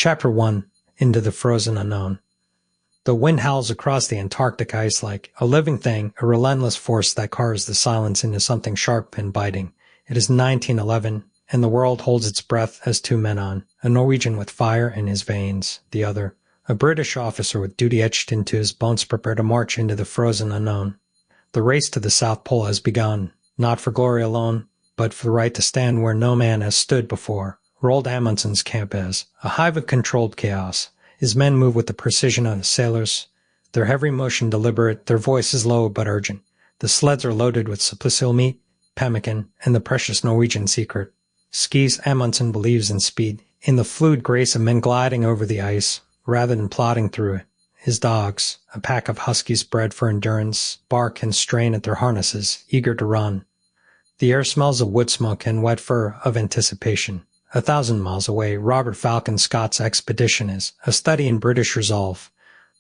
Chapter 1. Into the Frozen Unknown. The wind howls across the Antarctic ice like a living thing, a relentless force that carves the silence into something sharp and biting. It is 1911, and the world holds its breath as two men on, a Norwegian with fire in his veins, the other, a British officer with duty etched into his bones, prepare to march into the frozen unknown. The race to the South Pole has begun, not for glory alone, but for the right to stand where no man has stood before. Roald Amundsen's camp is a hive of controlled chaos. His men move with the precision of sailors, their heavy motion deliberate, their voices low but urgent. The sleds are loaded with supplicial meat, pemmican, and the precious Norwegian secret. Skis Amundsen believes in speed, in the fluid grace of men gliding over the ice, rather than plodding through it. His dogs, a pack of huskies bred for endurance, bark and strain at their harnesses, eager to run. The air smells of wood smoke and wet fur of anticipation. 1,000 miles away, Robert Falcon Scott's expedition is, a study in British resolve.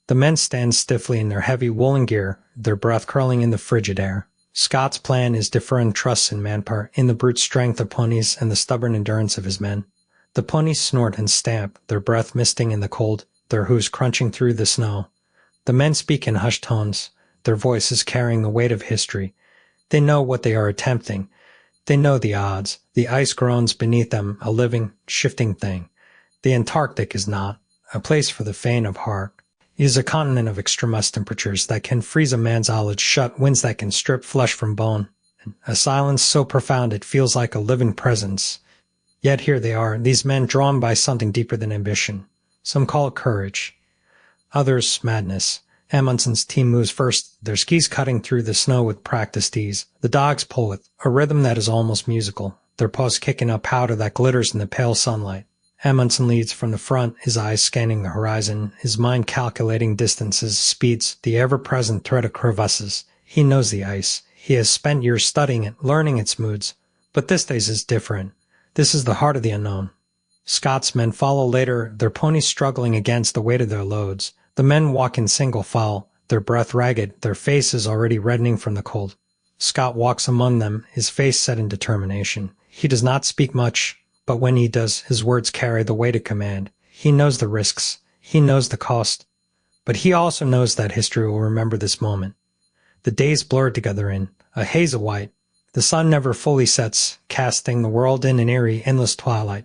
The men stand stiffly in their heavy woolen gear, their breath curling in the frigid air. Scott's plan is deferring trust in manpower, in the brute strength of ponies and the stubborn endurance of his men. The ponies snort and stamp, their breath misting in the cold, their hooves crunching through the snow. The men speak in hushed tones, their voices carrying the weight of history. They know what they are attempting. They know the odds. The ice groans beneath them, a living, shifting thing. The Antarctic is not a place for the faint of heart. It is a continent of extremist temperatures that can freeze a man's eyelids shut, winds that can strip flesh from bone. A silence so profound it feels like a living presence. Yet here they are, these men drawn by something deeper than ambition. Some call it courage. Others, madness. Amundsen's team moves first, their skis cutting through the snow with practiced ease. The dogs pull with a rhythm that is almost musical, their paws kicking up powder that glitters in the pale sunlight. Amundsen leads from the front, his eyes scanning the horizon, his mind calculating distances, speeds, the ever-present threat of crevasses. He knows the ice. He has spent years studying it, learning its moods. But this day is different. This is the heart of the unknown. Scott's men follow later, their ponies struggling against the weight of their loads. The men walk in single file, their breath ragged, their faces already reddening from the cold. Scott walks among them, his face set in determination. He does not speak much, but when he does, his words carry the weight of command. He knows the risks. He knows the cost. But he also knows that history will remember this moment. The days blurred together in a haze of white. The sun never fully sets, casting the world in an eerie, endless twilight.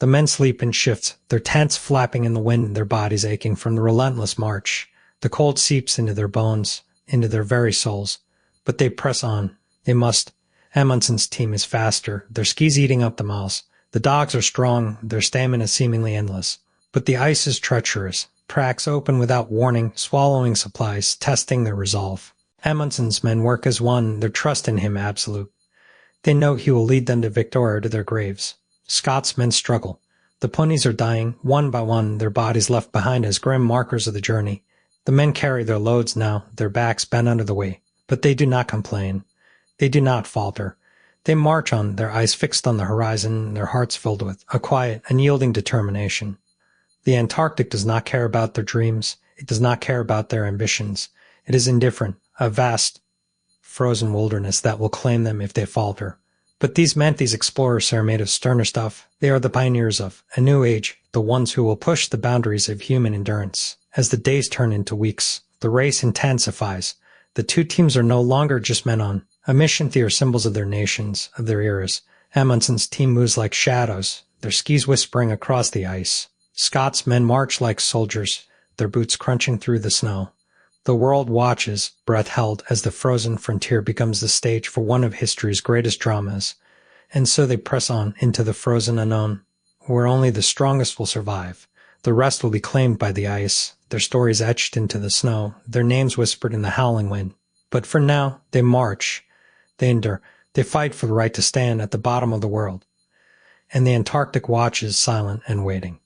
The men sleep in shifts, their tents flapping in the wind, their bodies aching from the relentless march. The cold seeps into their bones, into their very souls. But they press on. They must. Amundsen's team is faster, their skis eating up the miles. The dogs are strong, their stamina seemingly endless. But the ice is treacherous. Cracks open without warning, swallowing supplies, testing their resolve. Amundsen's men work as one, their trust in him absolute. They know he will lead them to victory or to their graves. Scott's men struggle. The ponies are dying, one by one, their bodies left behind as grim markers of the journey. The men carry their loads now, their backs bent under the weight. But they do not complain. They do not falter. They march on, their eyes fixed on the horizon, their hearts filled with a quiet, unyielding determination. The Antarctic does not care about their dreams. It does not care about their ambitions. It is indifferent, a vast, frozen wilderness that will claim them if they falter. But these explorers are made of sterner stuff. They are the pioneers of a new age, the ones who will push the boundaries of human endurance. As the days turn into weeks, the race intensifies. The two teams are no longer just men on a mission. They are symbols of their nations, of their eras. Amundsen's team moves like shadows, their skis whispering across the ice. Scott's men march like soldiers, their boots crunching through the snow. The world watches, breath held, as the frozen frontier becomes the stage for one of history's greatest dramas. And so they press on into the frozen unknown, where only the strongest will survive. The rest will be claimed by the ice, their stories etched into the snow, their names whispered in the howling wind. But for now, they march, they endure, they fight for the right to stand at the bottom of the world. And the Antarctic watches silent and waiting.